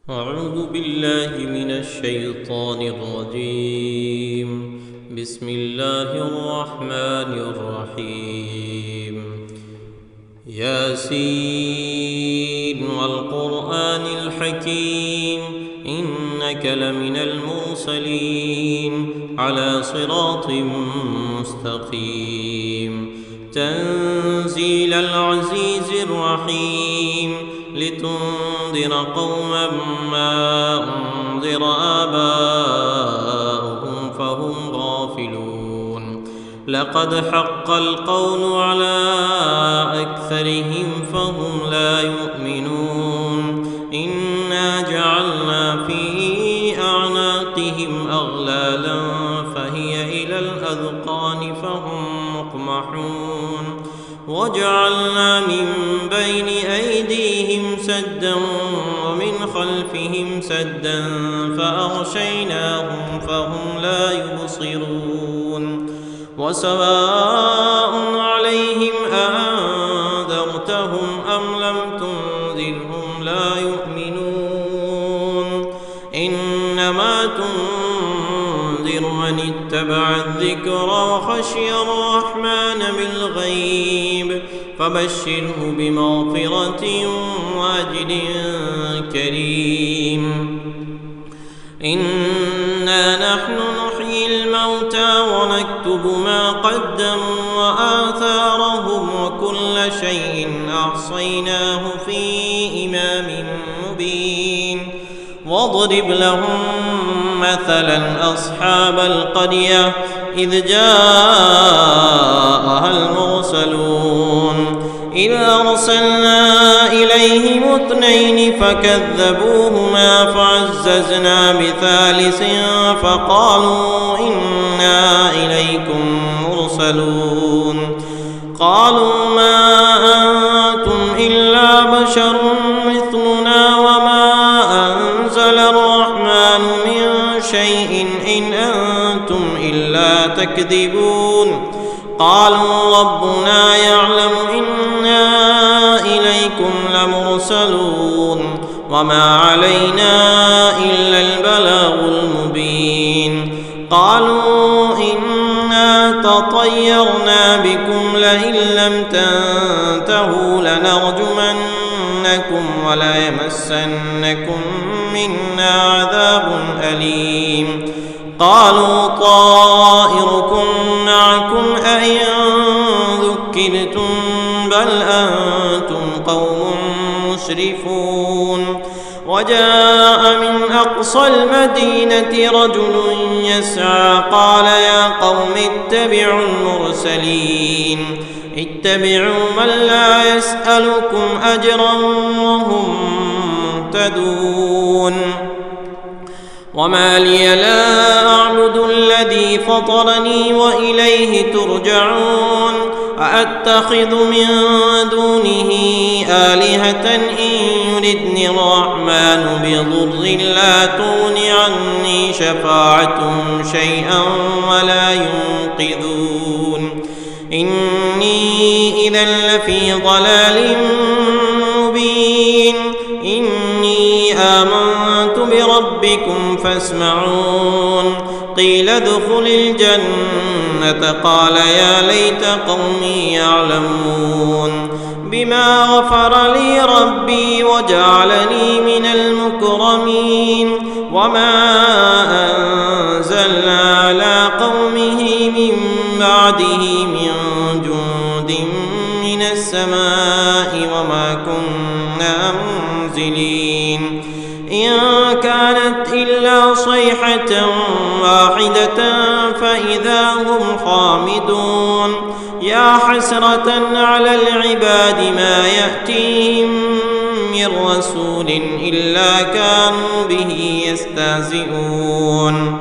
أعوذ بالله من الشيطان الرجيم. بسم الله الرحمن الرحيم. ياسين والقرآن الحكيم إنك لمن المرسلين على صراط مستقيم تنزيل العزيز الرحيم لتنذر قوما ما أنذر آباؤهم فهم غافلون. لقد حق القول على أكثرهم فهم لا يؤمنون. إنا جعلنا في أعناقهم أغلالا فهي إلى الأذقان فهم مقمحون. وجعلنا من بين أيديهم سدا ومن خلفهم سدا فأغشيناهم فهم لا يبصرون. وسواء عليهم أأنذرتهم أم لم تنذرهم لا يؤمنون. إنما تنذر من اتبع الذكر وخشي الرحمن بالغيب فبشره بمغفرة وأجر كريم. إنا نحن نحيي الموتى ونكتب ما قدموا وآثارهم وكل شيء أحصيناه في إمام مبين. واضرب لهم مثلا أصحاب القرية إذ جاءها المرسلون إذ أرسلنا إليهم اثنين فكذبوهما فعززنا بثالث فقالوا إنا إليكم مرسلون. قالوا ما أنتم إلا بشر مثلنا وما أنزل الرحمن من شيء إن أنتم إلا تكذبون. قالوا ربنا يعلم إنا إليكم لمرسلون وما علينا إلا البلاغ المبين. قالوا إنا تطيرنا بكم لئن لم تنتهوا لنرجمنكم وليمسنكم منا عذاب أليم. قالوا طائركم معكم أئن ذكرتم بل أنتم قوم مسرفون. وجاء من أقصى المدينة رجل يسعى قال يا قوم اتبعوا المرسلين اتبعوا من لا يسألكم أجرا وهم مهتدون. وما لي لا أعبد الذي فطرني وإليه ترجعون. أأتخذ من دونه آلهة إن يردني الرحمن بضر لا تغن عني شفاعتهم شيئا ولا ينقذون. إني إذا لفي ضلال مبين. إني آمنت بربكم فاسمعون. قيل ادخل الجنة قال يا ليت قومي يعلمون بما غفر لي ربي وجعلني من المكرمين. وما أنزلنا على قومه من بعده من جند من السماء وما كنا منزلين. إن كانت إلا صيحة واحدة فإذا هم خامدون. يا حسرة على العباد ما يأتيهم من رسول إلا كانوا به يستهزئون.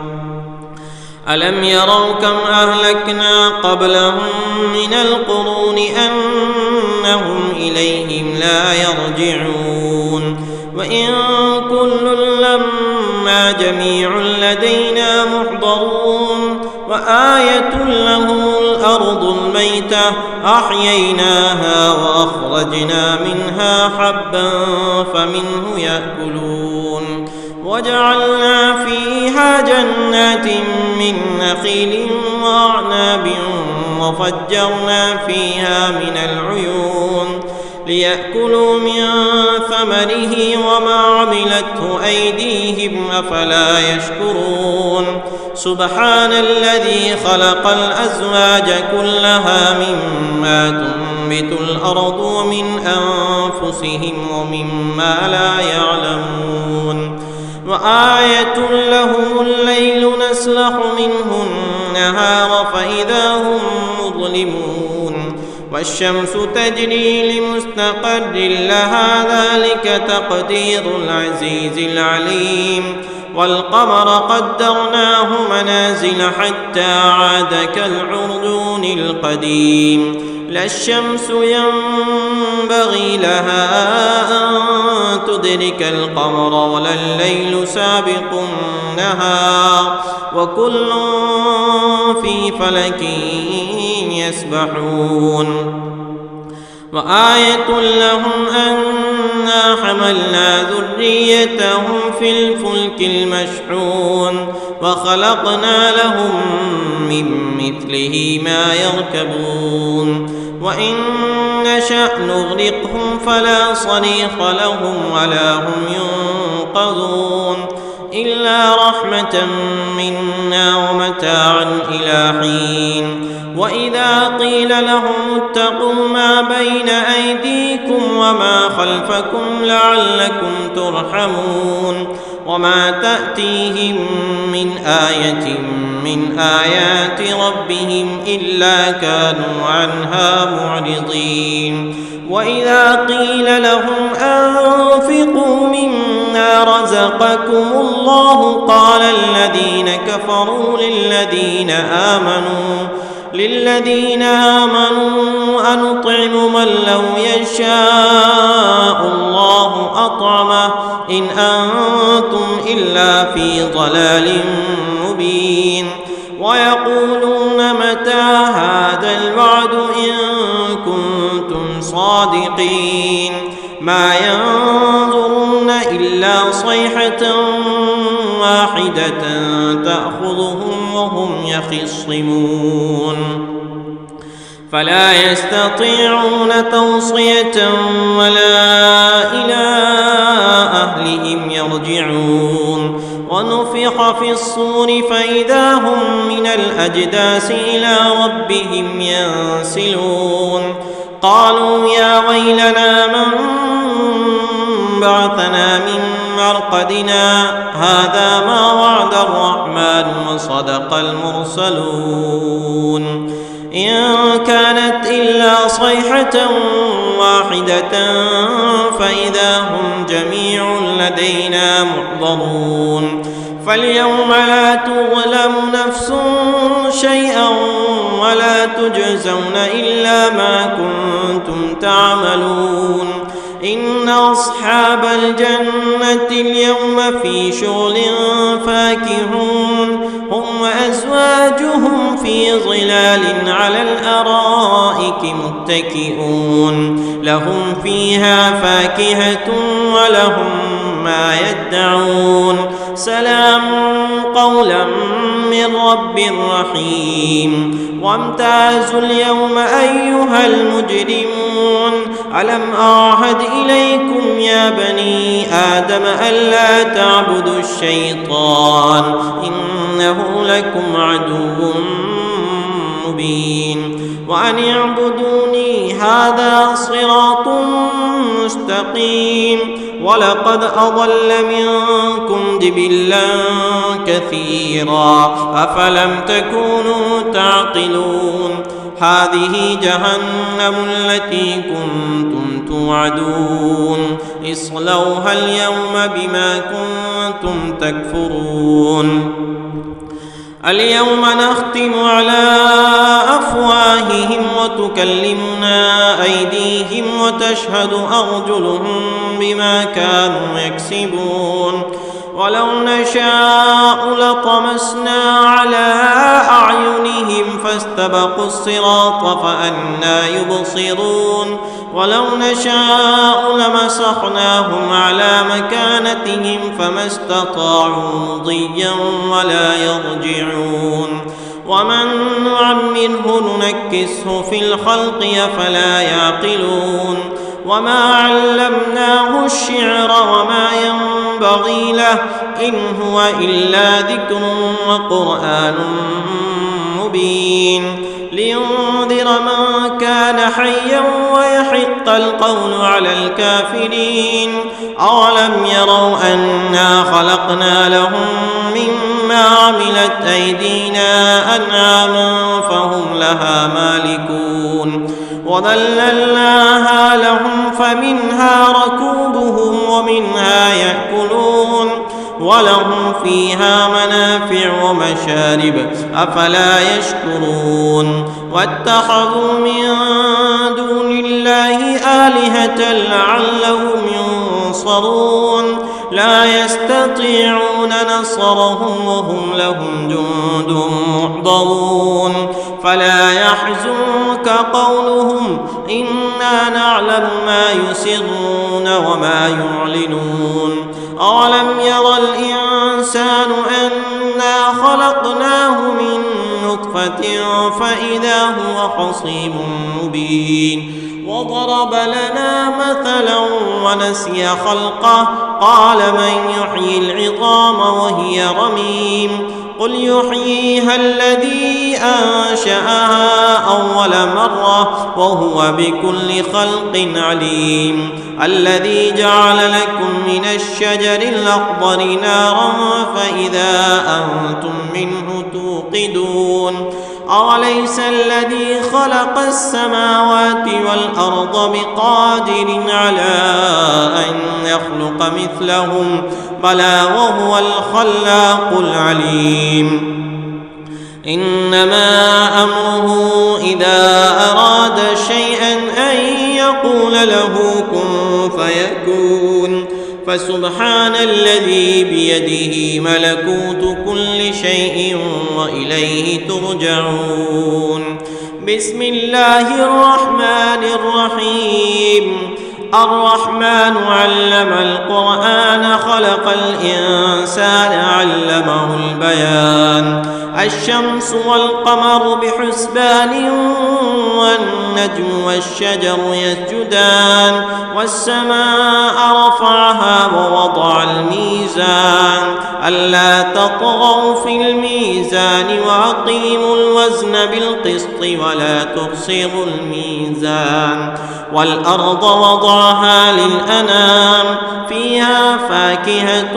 ألم يروا كم أهلكنا قبلهم من القرون أنهم إليهم لا يرجعون. وإن كل لما جميع لدينا محضرون. وآية لهم الأرض الميتة أحييناها وأخرجنا منها حبا فمنه يأكلون وجعلنا فيها جنات من نخيل وأعناب وفجرنا فيها من العيون ليأكلوا من ثمره وما عملته أيديهم أفلا يشكرون سبحان الذي خلق الأزواج كلها مما تنبت الأرض ومن أنفسهم ومما لا يعلمون وآية لهم الليل نسلخ منه النهار فإذا هم مظلمون والشمس تجري لمستقر لها ذلك تقدير العزيز العليم والقمر قدرناه منازل حتى عاد كالعرجون القديم لا الشمس ينبغي لها أن تدرك القمر ولا الليل سابق النهار وكل في فلك يسبحون وآية لهم أنا حملنا ذريتهم في الفلك المشحون وخلقنا لهم من مثله ما يركبون وإن نشأ نغرقهم فلا صريخ لهم ولا هم ينقذون إلا رحمة منا ومتاعا إلى حين وإذا قيل لهم اتقوا ما بين أيديكم وما خلفكم لعلكم ترحمون وما تأتيهم من آية من آيات ربهم إلا كانوا عنها معرضين وإذا قيل لهم أنفقوا مما رزقكم الله قال الذين كفروا للذين آمنوا أنطعم من لو يشاء الله أطعمه إن أنتم إلا في ضلال مبين ويقولون متى هذا الوعد إن كنتم صادقين ما ينظرون إلا صيحة واحدة تأخذهم وهم يخصمون فلا يستطيعون توصية ولا إلى أهلهم يرجعون ونفخ في الصور فإذا هم من الأجداث إلى ربهم ينسلون قالوا يا ويلنا من بعثنا من مرقدنا هذا ما وعد الرحمن وصدق المرسلون إن كانت إلا صيحة واحدة فإذا هم جميع لدينا محضرون فاليوم لا تظلم نفس شيئا ولا تجزون إلا ما كنتم تعملون إن أصحاب الجنة اليوم في شغل فاكهون هم وأزواجهم في ظلال على الأرائك متكئون لهم فيها فاكهة ولهم ما يدعون سلام قولا من رب رحيم وامتازوا اليوم أيها المجرمون ألم أعهد إليكم يا بني آدم ألا تعبدوا الشيطان إنه لكم عدو مبين وأن اعبدوني هذا صراط مستقيم ولقد أضل منكم جبلا كثيرا أفلم تكونوا تعقلون هذه جهنم التي كنتم توعدون اصلوها اليوم بما كنتم تكفرون اليوم نختم على أفواههم وتكلمنا أيديهم وتشهد أرجلهم بما كانوا يكسبون ولو نشاء لطمسنا على أعينهم فاستبقوا الصراط فأنى يبصرون ولو نشاء لمسخناهم على مكانتهم فما استطاعوا مضيا ولا يرجعون ومن نعمره ننكسه في الخلق أفلا يعقلون وما علمناه الشعر وما ينبغي له إن هو إلا ذكر وقرآن مبين لينذر من كان حيا ويحق القول على الكافرين أولم يروا أنا خلقنا لهم مما عملت أيدينا أنعاما فهم لها مالكون وذللناها لهم فمنها ركوبهم ومنها يأكلون ولهم فيها منافع ومشارب أفلا يشكرون واتخذوا من دون الله آلهة لعلهم ينصرون لا يستطيعون نصرهم وهم لهم جند محضرون فلا يحزنك قولهم إنا نعلم ما يسرون وما يعلنون أولم ير الإنسان أنا خلقناه من نطفة فإذا هو خصيم مبين وضرب لنا مثلا ونسي خلقه قال من يحيي العظام وهي رميم قل يحييها الذي أنشأها أول مرة وهو بكل خلق عليم الذي جعل لكم من الشجر الأخضر نارا فإذا أنتم منه توقدون أوليس الذي خلق السماوات والأرض بقادر على أن يخلق مثلهم بلى وهو الخلاق العليم إنما أمره إذا أراد شيئا أن يقول له كن فيكون فسبحان الذي بيده ملكوت كل شيء وإليه ترجعون بسم الله الرحمن الرحيم الرحمن علم القرآن خلق الإنسان علمه البيان الشمس والقمر بحسبان والنجم والشجر يسجدان والسماء رفعها ووضع الميزان ألا تطغوا في الميزان وأقيموا الوزن بالقسط ولا تخسروا الميزان والأرض وضعها للأنام فيها فاكهة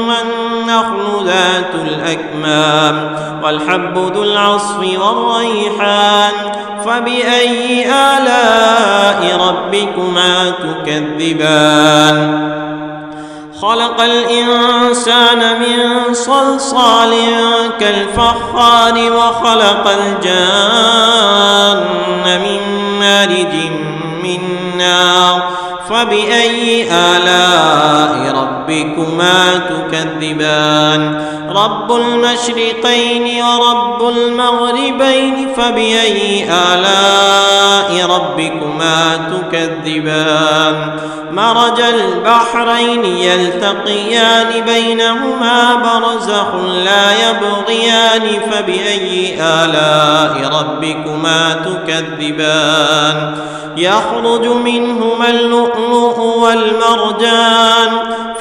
والنخل ذات الأكمام والحب ذو العصف والريحان فبأي آلاء ربكما تكذبان خلق الإنسان من صلصال كالفخار وخلق الجان من مارج من نار فبأي آلاء ربكما تكذبان رب المشرقين ورب المغربين فبأي آلاء ربكما تكذبان مرج البحرين يلتقيان بينهما برزخ لا يبغيان فبأي آلاء ربكما تكذبان يخرج منهما اللؤلؤ والمرجان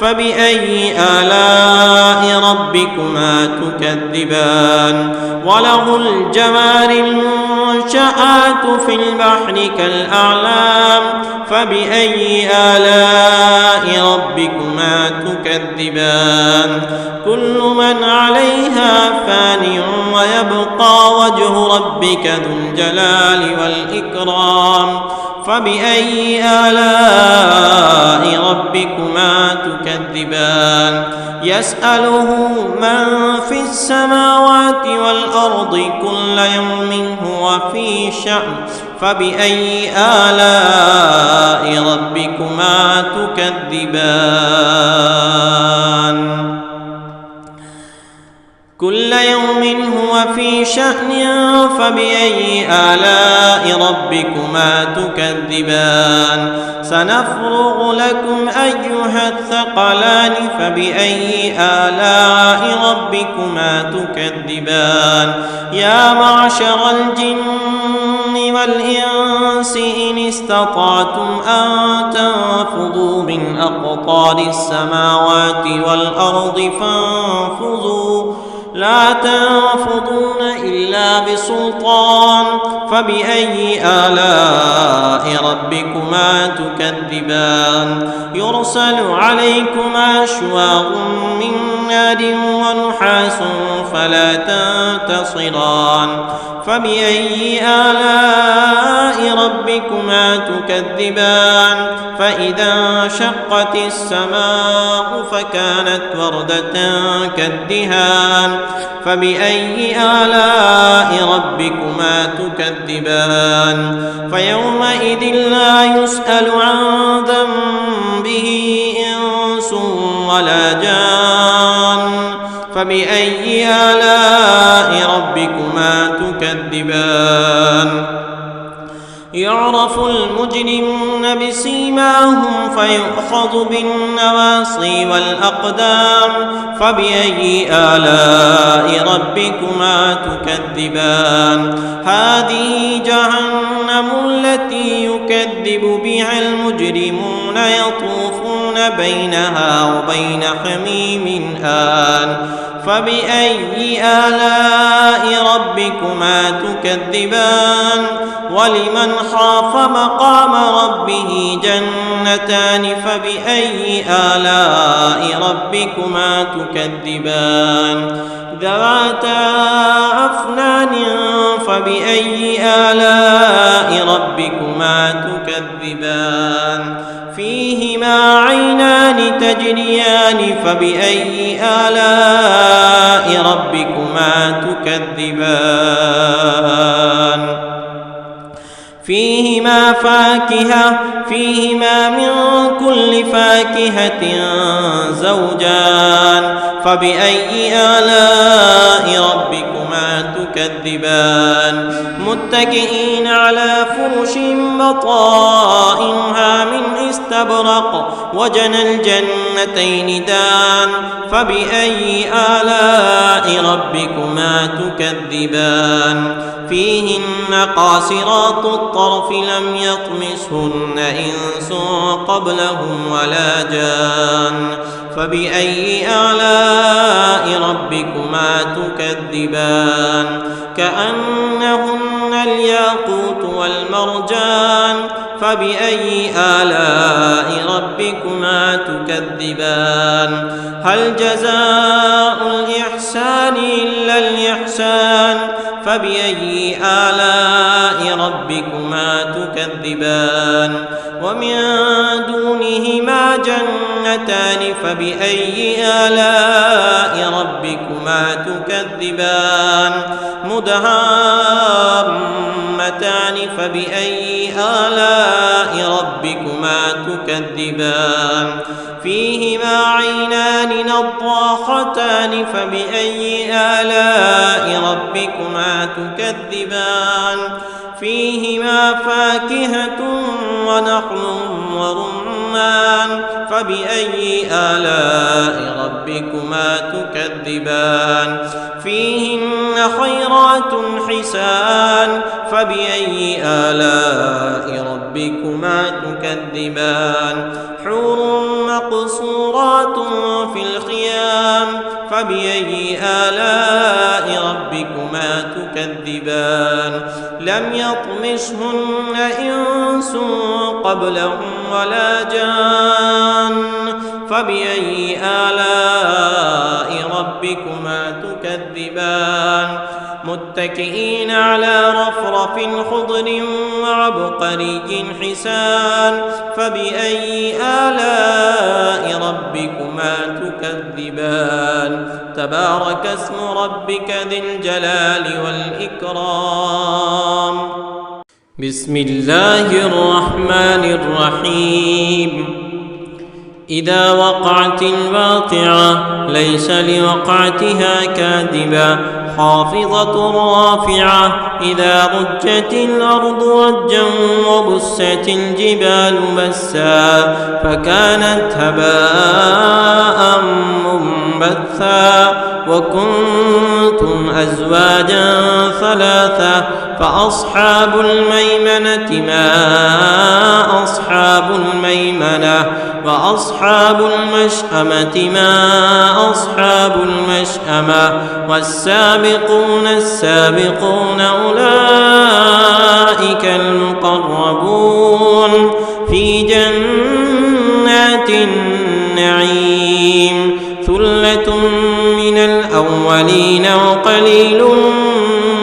فبأي آلاء ربكما تكذبان وله الجوار المنشآت في البحر كالأعلام فبأي آلاء ربكما تكذبان كل من عليها فان ويبقى وجه ربك ذو الجلال والإكرام فبأي آلاء ربكما تكذبان يسأله من في السماوات والأرض كل يوم هو في شأن فبأي آلاء ربكما تكذبان كل يوم هو في شأن فبأي آلاء ربكما تكذبان سنفرغ لكم أيها الثقلان فبأي آلاء ربكما تكذبان يا معشر الجن والإنس إن استطعتم أن تنفذوا من أقطار السماوات والأرض فانفذوا لا تنفذون إلا بسلطان فبأي آلاء ربكما تكذبان يرسل عليكما شواظ من نار ونحاس فلا تنتصران فبأي آلاء ربكما تكذبان فإذا انشقت السماء فكانت وردة كالدهان فبأي آلاء ربكما تكذبان فيومئذ لا يسأل عن ذنبه إنس ولا جان فبأي آلاء ربكما تكذبان يعرف المجرمون بسيماهم فيؤخذ بالنواصي والأقدام فبأي آلاء ربكما تكذبان هذه جهنم التي يكذب بها المجرمون يطوفون بينها وبين حميم آن فبأي آلاء ربكما تكذبان ولمن خاف مقام ربه جنتان فبأي آلاء ربكما تكذبان ذواتا أفنان فبأي آلاء ربكما تكذبان فيهما عينان تجريان فبأي آلاء ربكما تكذبان فيهما فاكهة فيهما من كل فاكهة زوجان فبأي آلاء ربكما تكذبان متكئين على فرش بطائنها من استبرق وجنى الجنتين دان فبأي آلاء ربكما تكذبان فيهن قاصرات الطرف لم يطمسهن إنس قبلهم ولا جان فبأي آلاء ربكما تكذبان كأنهن الياقوت والمرجان فبأي آلاء ربكما تكذبان هل جزاء الإحسان إلا الإحسان فبأي آلاء ربكما تكذبان ومن دونهما جنتان فبأي آلاء ربكما تكذبان مدهامتان فبأي آلاء ربكما تكذبان فيهما عينان نضاختان فبأي آلاء ربكما تكذبان فيهما فاكهة ونخل ورمان فبأي آلاء ربكما تكذبان فيهن خيرات حسان فبأي آلاء ربكما تكذبان حور مقصورات في الخيام فبأي آلاء ربكما تكذبان لم يطمسهن إنس قبلهم ولا جان فبأي آلاء ربكما تكذبان متكئين على رفرف خضر وعبقري حسان فبأي آلاء ربكما تكذبان تبارك اسم ربك ذي الجلال والإكرام بسم الله الرحمن الرحيم إذا وقعت الواقعة ليس لوقعتها كاذبة خافضة رافعة إذا رجت الأرض رجا وبست الجبال بسا فكانت هباء منبثا وكنتم أزواجا ثلاثة فأصحاب الميمنة ما أصحاب الميمنة وأصحاب المشأمة ما أصحاب المشأمة والسابقون السابقون أولئك المقربون في جنات النعيم ثلة من الأولين وقليل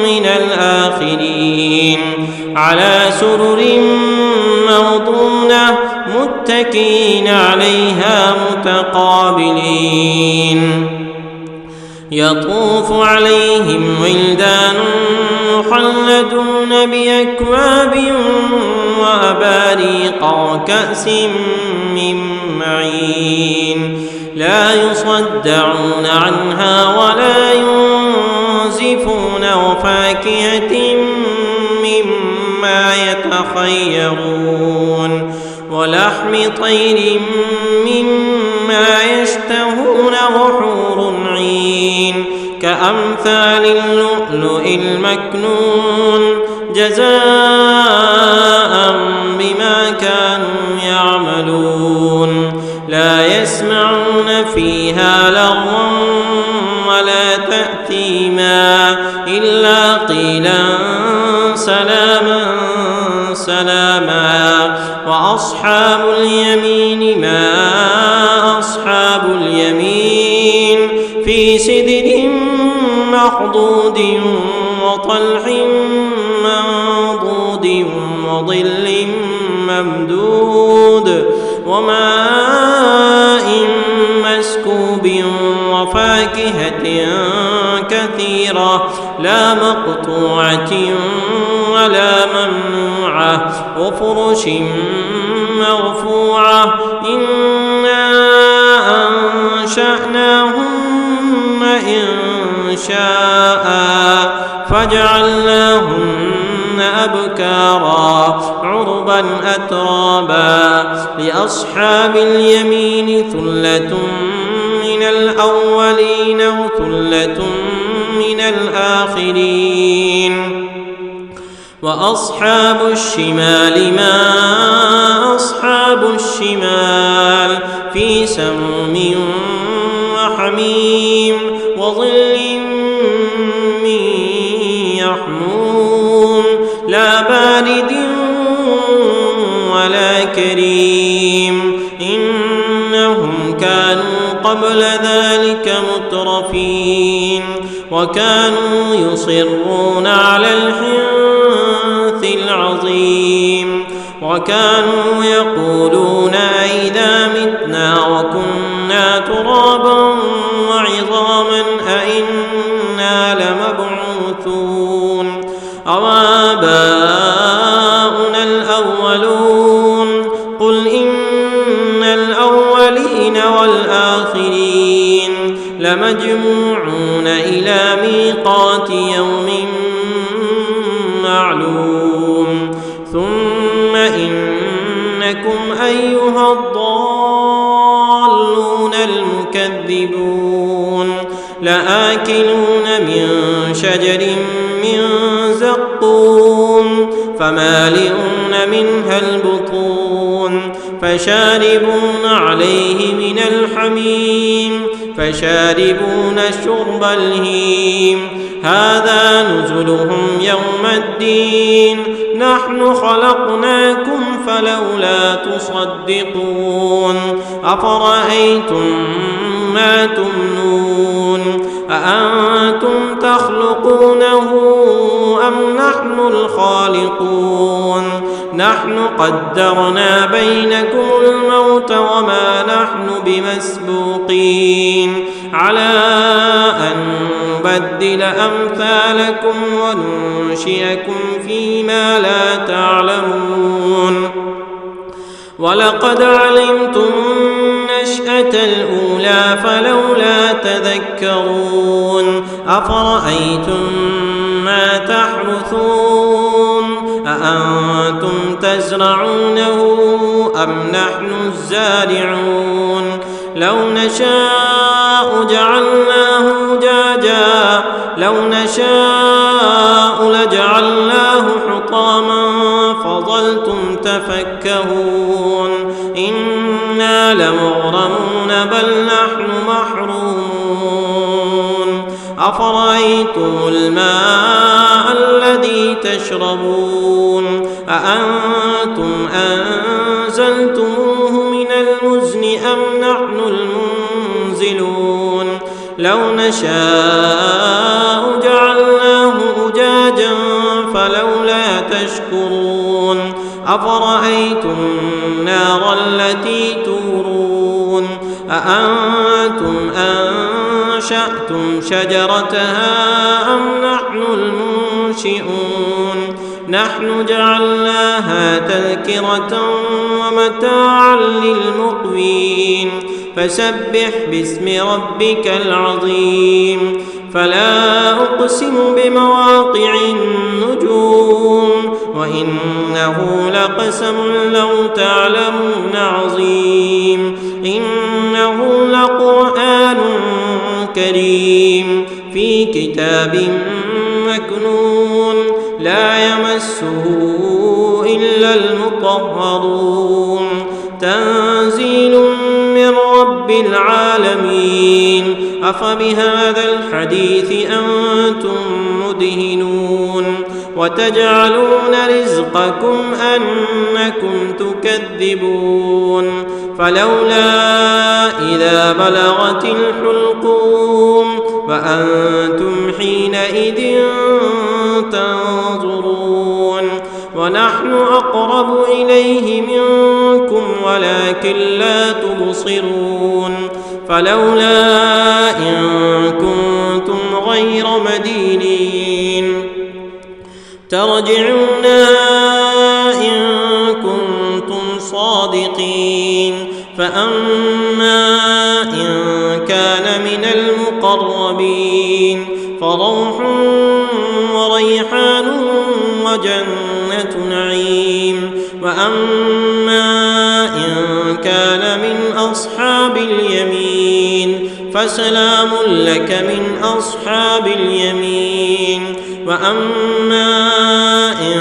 من الآخرين على سرر موضونة متكئين عليها متقابلين يطوف عليهم ولدان مخلدون بأكواب وأباريق وكأس من معين لا يصدعون عنها ولا ينزفون وفاكهة مما يتخيرون ولحم طير مما يشتهون وحور عين كأمثال اللؤلؤ المكنون جزاء بما كانوا يعملون لا يسمعون فيها لغوا ولا تأثيما إلا قيلا سلاما سلاما وأصحاب اليمين ما أصحاب اليمين في سدر مخضود وطلح منضود وظل ممدود وماء مسكوب وفاكهة كثيرة لا مقطوعة ولا ممنوعة وفرش مرفوعة إنا أنشأناهن إنشاء فجعلناهن أبكارا عربا أترابا لأصحاب اليمين ثلة من الأولين وثلة من الآخرين وأصحاب الشمال ما أصحاب الشمال في سموم وحميم وظل من يحموم لا بارد ولا كريم إنهم كانوا قبل ذلك مترفين وكانوا يصرون على الحنث العظيم وكانوا يقولون أئذا متنا وكنا ترابا وعظاما أئنا لمبعوثون أوآباؤنا الأولون قل إن الأولين والآخرين لمجموعون إلى ميقات يوم معلوم ثم إنكم أيها الضالون المكذبون لآكلون من شجر من زقوم فمالئون منها البطون فشاربون عليه من الحميم فشاربون شرب الهيم هذا نزلهم يوم الدين نحن خلقناكم فلولا تصدقون أفرأيتم ما تمنون أأنتم تخلقونه أم نحن الخالقون نحن قدرنا بينكم الموت وما نحن بمسبوقين على أن نبدل أمثالكم وننشئكم فيما لا تعلمون ولقد علمتم النشأة الأولى فلولا تذكرون أفرأيتم ما تحرثون أأنتم تزرعونه أم نحن الزارعون لو نشاء جعلناه أجاجا لو نشاء لجعلناه حطاما فظلتم تفكهون إنا لمغرمون بل نحن محرومون أفرأيتم الماء الذي تشربون أأنتم أنزلتموه من المزن أم نحن المنزلون لو نشاء جعلناه أجاجا فلولا تشكرون أفرأيتم النار التي تورون أأنتم أنشأتم شجرتها أم نحن المنشئون نحن جعلناها تذكرة ومتاعا للمقوين فسبح باسم ربك العظيم فلا أقسم بمواقع النجوم وإنه لقسم لو تعلمون عظيم إنه لقرآن كريم في كتاب مكنون لا يمسه إلا المطهرون تنزيل من رب العالمين أفبهذا الحديث أنتم مدهنون وتجعلون رزقكم أنكم تكذبون فلولا إذا بلغت الحلقوم وأنتم حينئذ تنظرون ونحن أقرب إليه منكم ولكن لا تبصرون فلولا إن كنتم غير مدينين ترجعونا إن كنتم صادقين فأما إن كان من المقربين فروح وريحان وجنة نعيم وأما إن كان من أصحاب اليمين فسلام لك من أصحاب اليمين وأما إن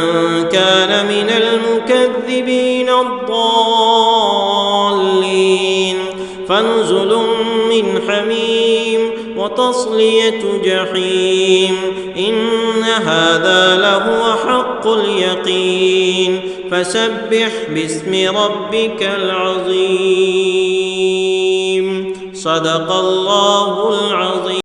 كان من المكذبين الضالين فنزل من حميم وتصلية جحيم إن هذا لهو حق اليقين فسبح باسم ربك العظيم صدق الله العظيم.